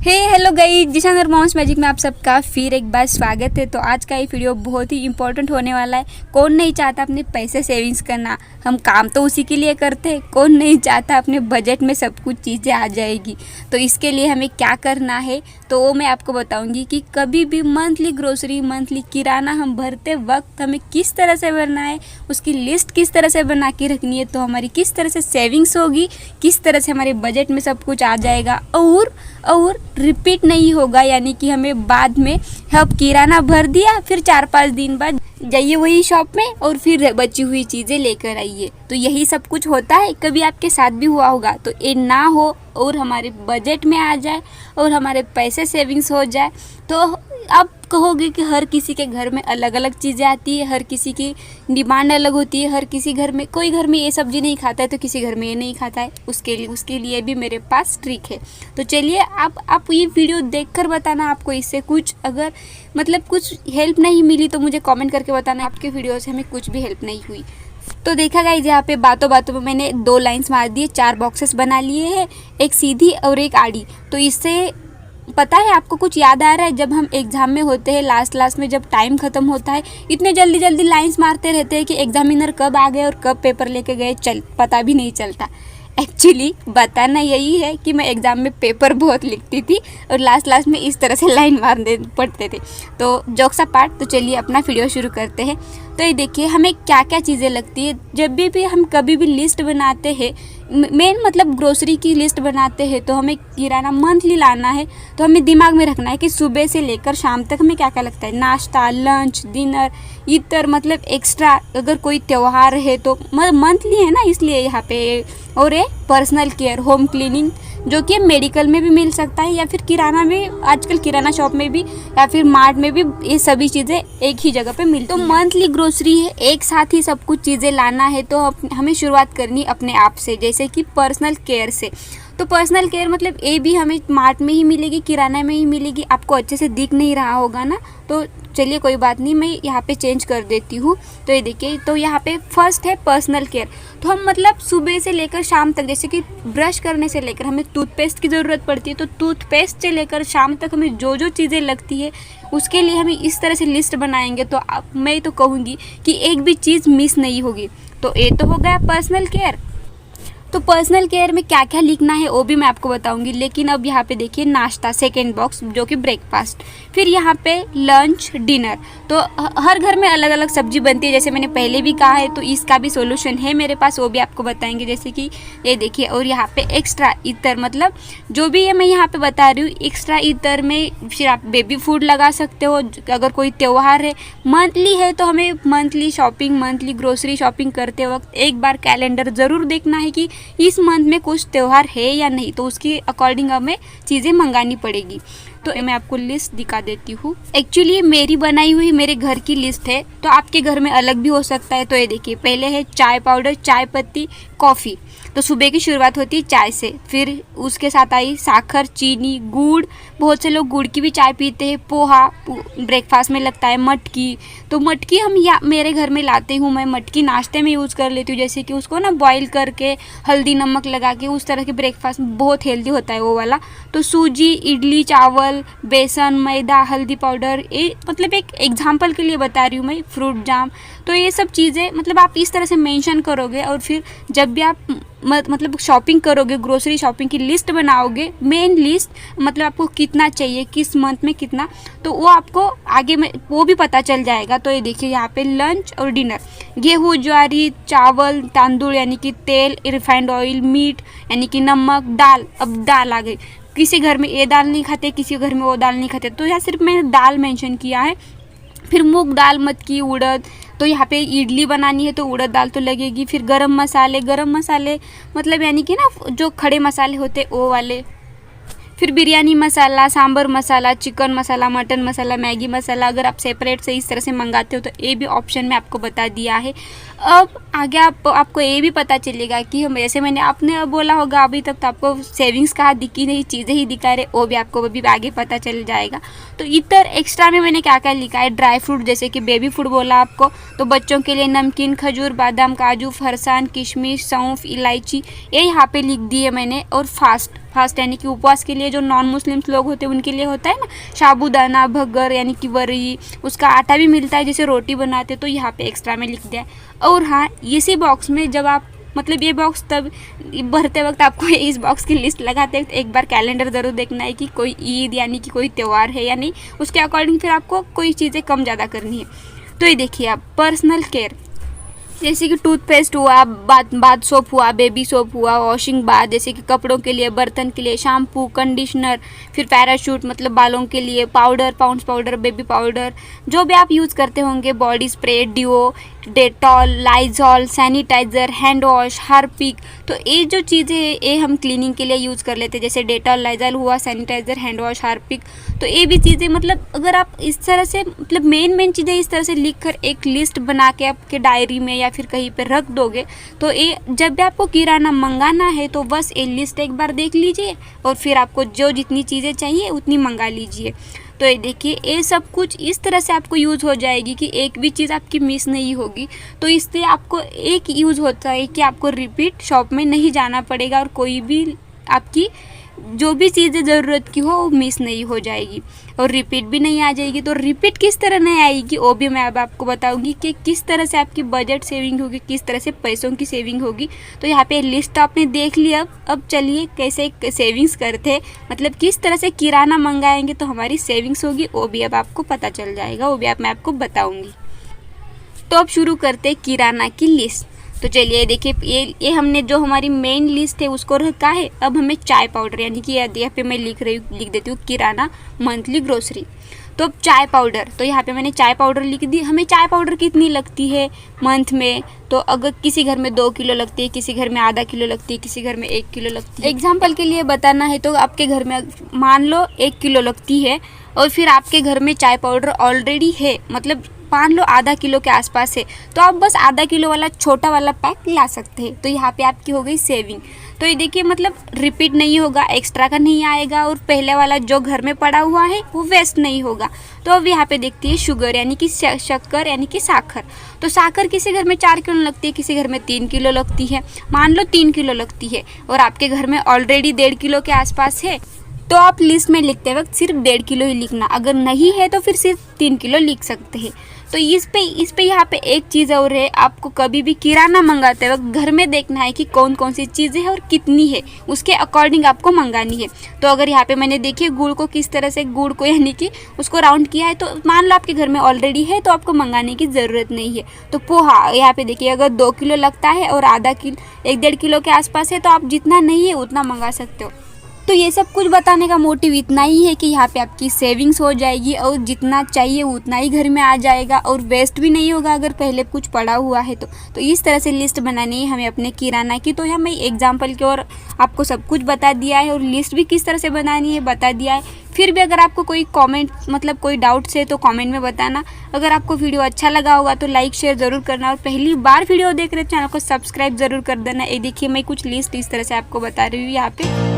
Hello guys, Zeeshan और Mom's Magic में आप सबका फिर एक बार स्वागत है। तो आज का ये वीडियो बहुत ही इंपॉर्टेंट होने वाला है। कौन नहीं चाहता अपने पैसे सेविंग्स करना, हम काम तो उसी के लिए करते हैं। कौन नहीं चाहता अपने बजट में सब कुछ चीज़ें आ जाएगी। तो इसके लिए हमें क्या करना है तो वो मैं आपको बताऊंगी कि कभी भी मंथली ग्रोसरी, मंथली किराना हम भरते वक्त हमें किस तरह से भरना है, उसकी लिस्ट किस तरह से बना के रखनी है, तो हमारी किस तरह से सेविंग्स होगी, किस तरह से हमारे बजट में सब कुछ आ जाएगा और रिपीट नहीं होगा। यानी कि हमें बाद में अब किराना भर दिया, फिर 4-5 दिन बाद जाइए वही शॉप में और फिर बची हुई चीज़ें लेकर आइए। तो यही सब कुछ होता है, कभी आपके साथ भी हुआ होगा। तो ये ना हो और हमारे बजट में आ जाए और हमारे पैसे सेविंग्स हो जाए। तो आप कहोगे कि हर किसी के घर में अलग अलग चीज़ें आती है, हर किसी की डिमांड अलग होती है। हर किसी घर में, कोई घर में ये सब्ज़ी नहीं खाता है तो किसी घर में ये नहीं खाता है। उसके लिए भी मेरे पास ट्रिक है। तो चलिए आप ये वीडियो देखकर बताना, आपको इससे कुछ अगर मतलब कुछ हेल्प नहीं मिली तो मुझे कमेंट करके बताना। आपके वीडियो से हमें कुछ भी हेल्प नहीं हुई। तो देखा गाइस, यहाँ पे बातों बातों में मैंने 2 लाइन्स मार दिए, 4 बॉक्सेस बना लिए हैं, एक सीधी और एक आड़ी। तो इससे पता है आपको कुछ याद आ रहा है, जब हम एग्ज़ाम में होते हैं लास्ट में जब टाइम ख़त्म होता है, इतने जल्दी लाइंस मारते रहते हैं कि एग्जामिनर कब आ गए और कब पेपर लेके गए पता भी नहीं चलता। एक्चुअली बताना यही है कि मैं एग्ज़ाम में पेपर बहुत लिखती थी और लास्ट में इस तरह से लाइन मारने पड़ते थे। तो जोक्स अपार्ट, तो चलिए अपना वीडियो शुरू करते हैं। तो ये देखिए हमें क्या क्या चीज़ें लगती है जब भी हम कभी भी लिस्ट बनाते हैं, मेन मतलब ग्रोसरी की लिस्ट बनाते हैं। तो हमें किराना मंथली लाना है तो हमें दिमाग में रखना है कि सुबह से लेकर शाम तक हमें क्या क्या लगता है। नाश्ता, लंच, डिनर, इतर मतलब एक्स्ट्रा अगर कोई त्यौहार है तो मंथली है ना, इसलिए यहाँ पे। और ये पर्सनल केयर, होम क्लीनिंग, जो कि मेडिकल में भी मिल सकता है या फिर किराना में, आजकल किराना शॉप में भी या फिर मार्ट में भी ये सभी चीज़ें एक ही जगह पे मिलती हैं। तो मंथली ग्रोसरी है, एक साथ ही सब कुछ चीज़ें लाना है। तो हमें शुरुआत करनी अपने आप से, जैसे कि पर्सनल केयर से। तो पर्सनल केयर मतलब ये भी हमें मार्ट में ही मिलेगी, किराना में ही मिलेगी। आपको अच्छे से दिख नहीं रहा होगा ना, तो चलिए कोई बात नहीं, मैं यहाँ पे चेंज कर देती हूँ। तो ये देखिए, तो यहाँ पे फर्स्ट है पर्सनल केयर। तो हम मतलब सुबह से लेकर शाम तक, जैसे कि ब्रश करने से लेकर हमें टूथपेस्ट की ज़रूरत पड़ती है, तो टूथपेस्ट से लेकर शाम तक हमें जो जो चीज़ें लगती है उसके लिए हमें इस तरह से लिस्ट बनाएंगे। तो मैं तो कहूँगी कि एक भी चीज़ मिस नहीं होगी। तो ये तो हो गया पर्सनल केयर। तो पर्सनल केयर में क्या क्या लिखना है वो भी मैं आपको बताऊंगी। लेकिन अब यहाँ पे देखिए नाश्ता, सेकेंड बॉक्स जो कि ब्रेकफास्ट, फिर यहाँ पे लंच, डिनर। तो हर घर में अलग अलग सब्जी बनती है, जैसे मैंने पहले भी कहा है। तो इसका भी सॉल्यूशन है मेरे पास, वो भी आपको बताएंगे। जैसे कि ये देखिए, और यहाँ पे एक्स्ट्रा इतर मतलब जो भी है मैं यहाँ पे बता रही हूँ। एक्स्ट्रा इतर में फिर आप बेबी फूड लगा सकते हो अगर कोई त्यौहार है। मंथली है तो हमें monthly shopping, monthly grocery shopping करते वक्त एक बार कैलेंडर ज़रूर देखना है कि इस मंथ में कुछ त्यौहार है या नहीं, तो उसके अकॉर्डिंग हमें चीज़ें मंगानी पड़ेगी। तो मैं आपको लिस्ट दिखा देती हूँ। एक्चुअली मेरी बनाई हुई मेरे घर की लिस्ट है, तो आपके घर में अलग भी हो सकता है। तो ये देखिए, पहले है चाय पाउडर, चाय पत्ती, कॉफ़ी। तो सुबह की शुरुआत होती है चाय से, फिर उसके साथ आई साखर, चीनी, गुड़। बहुत से लोग गुड़ की भी चाय पीते हैं। पोहा ब्रेकफास्ट में लगता है। मटकी, तो मटकी हम मेरे घर में लाते हूँ, मैं मटकी नाश्ते में यूज़ कर लेती हूँ। जैसे कि उसको ना बॉईल करके हल्दी नमक लगा के, उस तरह के ब्रेकफास्ट बहुत हेल्दी होता है वो वाला। तो सूजी, इडली, चावल, बेसन, मैदा, हल्दी पाउडर, ये मतलब एक एग्जाम्पल के लिए बता रही हूँ मैं। फ्रूट जाम, तो ये सब चीज़ें मतलब आप इस तरह से मेंशन करोगे और फिर जब भी आप मतलब शॉपिंग करोगे, ग्रोसरी शॉपिंग की लिस्ट बनाओगे, मेन लिस्ट मतलब आपको कितना चाहिए, किस मंथ में कितना, तो वो आपको आगे में वो भी पता चल जाएगा। तो ये देखिए यहाँ पे लंच और डिनर, गेहूँ, ज्वारी, चावल, तांदूल यानी कि तेल, रिफाइंड ऑयल, मीट यानी कि नमक, दाल। अब दाल आ गई, किसी घर में ये दाल नहीं खाते, किसी घर में वो दाल नहीं खाते, तो यहाँ सिर्फ मैंने दाल मेंशन किया है। फिर मूंग दाल, मटकी, उड़द। तो यहाँ पे इडली बनानी है तो उड़द दाल तो लगेगी। फिर गरम मसाले मतलब यानी कि ना जो खड़े मसाले होते वो वाले। फिर बिरयानी मसाला, सांभर मसाला, चिकन मसाला, मटन मसाला, मैगी मसाला। अगर आप सेपरेट से इस तरह से मंगाते हो तो ये भी ऑप्शन में आपको बता दिया है। अब आगे आपको ये भी पता चलेगा कि हम, जैसे मैंने आपने बोला होगा अभी तक, तो आपको सेविंग्स कहाँ दिखी नहीं, चीज़ें ही दिखा रहे, वो भी आपको अभी आगे पता चल जाएगा। तो इधर एक्स्ट्रा में मैंने क्या क्या लिखा है, ड्राई फ्रूट, जैसे कि बेबी फूड बोला आपको, तो बच्चों के लिए नमकीन, खजूर, बादाम, काजू, फरसान, किशमिश, सौंफ, इलायची, ये यहाँ पे लिख दी है मैंने। और फास्ट फास्ट यानी कि उपवास के लिए जो नॉन मुस्लिम्स लोग होते हैं उनके लिए होता है ना साबूदाना, भगर यानी कि वरी, उसका आटा भी मिलता है जैसे रोटी बनाते, तो यहाँ पे एक्स्ट्रा में लिख दिया है। और हाँ, इसी बॉक्स में जब आप मतलब ये बॉक्स तब भरते वक्त आपको इस बॉक्स की लिस्ट लगाते वक्त एक बार कैलेंडर ज़रूर देखना है कि कोई ईद यानी कि कोई त्यौहार है या नहीं, उसके अकॉर्डिंग फिर आपको कोई चीज़ें कम ज़्यादा करनी है। तो ये देखिए आप पर्सनल केयर जैसे कि टूथपेस्ट हुआ, बाथ सोप हुआ, बेबी सोप हुआ, वॉशिंग बाथ जैसे कि कपड़ों के लिए, बर्तन के लिए, शैम्पू, कंडीशनर, फिर पैराशूट मतलब बालों के लिए, powder, Pond's powder, baby powder, जो भी आप यूज़ करते होंगे, body spray, deo, Dettol, Lysol, sanitizer, hand wash, Harpic. तो ये जो चीज़ें हैं ये हम क्लीनिंग के लिए यूज़ कर लेते हैं, जैसे डेटॉल, लाइजॉल हुआ, सैनिटाइज़र, हैंड वॉश, हार्पिक। तो ये भी चीज़ें मतलब अगर आप इस तरह से मतलब मेन चीज़ें इस तरह से लिख कर एक लिस्ट बना के आपके डायरी में या फिर कहीं पर रख दोगे, तो ये जब भी आपको किराना मंगाना है तो बस ये लिस्ट एक बार देख लीजिए और फिर आपको जो जितनी चीज़ें चाहिए उतनी मंगा लीजिए। तो ये देखिए ये सब कुछ इस तरह से आपको यूज़ हो जाएगी कि एक भी चीज़ आपकी मिस नहीं होगी। तो इससे आपको एक यूज़ होता है कि आपको रिपीट शॉप में नहीं जाना पड़ेगा और कोई भी आपकी जो भी चीज़ें ज़रूरत की हो वो मिस नहीं हो जाएगी और रिपीट भी नहीं आ जाएगी। तो रिपीट किस तरह नहीं आएगी वो भी मैं अब आपको बताऊंगी कि किस तरह से आपकी बजट सेविंग होगी, किस तरह से पैसों की सेविंग होगी। तो यहाँ पे लिस्ट आपने देख लिया, अब चलिए कैसे सेविंग्स करते, मतलब किस तरह से किराना मंगाएंगे तो हमारी सेविंग्स होगी, वो भी अब आपको पता चल जाएगा, वो भी अब मैं आपको बताऊँगी। तो अब शुरू करते हैं किराना की लिस्ट। तो चलिए देखिए ये हमने जो हमारी मेन लिस्ट है उसको रखा है। अब हमें चाय पाउडर यानी कि यहाँ पे मैं लिख देती हूँ किराना मंथली ग्रोसरी। तो अब चाय पाउडर, तो यहाँ पे मैंने चाय पाउडर लिख दी। हमें चाय पाउडर कितनी लगती है मंथ में, तो अगर किसी घर में 2 किलो लगती है, किसी घर में आधा किलो लगती है, किसी घर में 1 किलो लगती है। एग्जाम्पल के लिए बताना है तो आपके घर में मान लो 1 किलो लगती है और फिर आपके घर में चाय पाउडर ऑलरेडी है, मतलब मान लो आधा किलो के आसपास है, तो आप बस आधा किलो वाला छोटा वाला पैक ला सकते हैं। तो यहाँ पे आपकी हो गई सेविंग। तो ये देखिए मतलब रिपीट नहीं होगा, एक्स्ट्रा का नहीं आएगा और पहले वाला जो घर में पड़ा हुआ है वो वेस्ट नहीं होगा। तो अब यहाँ पे देखती है शुगर यानी कि शक्कर यानी कि साखर। तो साखर किसी घर में 4 किलो लगती है, किसी घर में 3 किलो लगती है। मान लो 3 किलो लगती है और आपके घर में ऑलरेडी 1.5 किलो के आसपास है, तो आप लिस्ट में लिखते वक्त सिर्फ 1.5 किलो ही लिखना, अगर नहीं है तो फिर सिर्फ 3 किलो लिख सकते हैं। तो इस पे यहाँ पे एक चीज़ और है, आपको कभी भी किराना मंगाते वक्त घर में देखना है कि कौन कौन सी चीज़ें हैं और कितनी है, उसके अकॉर्डिंग आपको मंगानी है। तो अगर यहाँ पे मैंने देखिए गुड़ को किस तरह से गुड़ को यानी कि उसको राउंड किया है, तो मान लो आपके घर में ऑलरेडी है तो आपको मंगाने की ज़रूरत नहीं है। तो पोहा यहाँ पे देखिए अगर 2 किलो लगता है और आधा किलो 1.5 किलो के आसपास है, तो आप जितना नहीं है उतना मंगा सकते हो। तो ये सब कुछ बताने का मोटिव इतना ही है कि यहाँ पे आपकी सेविंग्स हो जाएगी और जितना चाहिए उतना ही घर में आ जाएगा और वेस्ट भी नहीं होगा अगर पहले कुछ पड़ा हुआ है तो इस तरह से लिस्ट बनानी है हमें अपने किराना की। तो यहाँ मैं एग्जांपल की ओर आपको सब कुछ बता दिया है और लिस्ट भी किस तरह से बनानी है बता दिया है। फिर भी अगर आपको कोई कमेंट मतलब कोई डाउट्स है तो कमेंट में बताना। अगर आपको वीडियो अच्छा लगा होगा तो लाइक शेयर ज़रूर करना और पहली बार वीडियो देख रहे चैनल को सब्सक्राइब ज़रूर कर देना। ये देखिए मैं कुछ लिस्ट इस तरह से आपको बता रही हूँ यहाँ पे।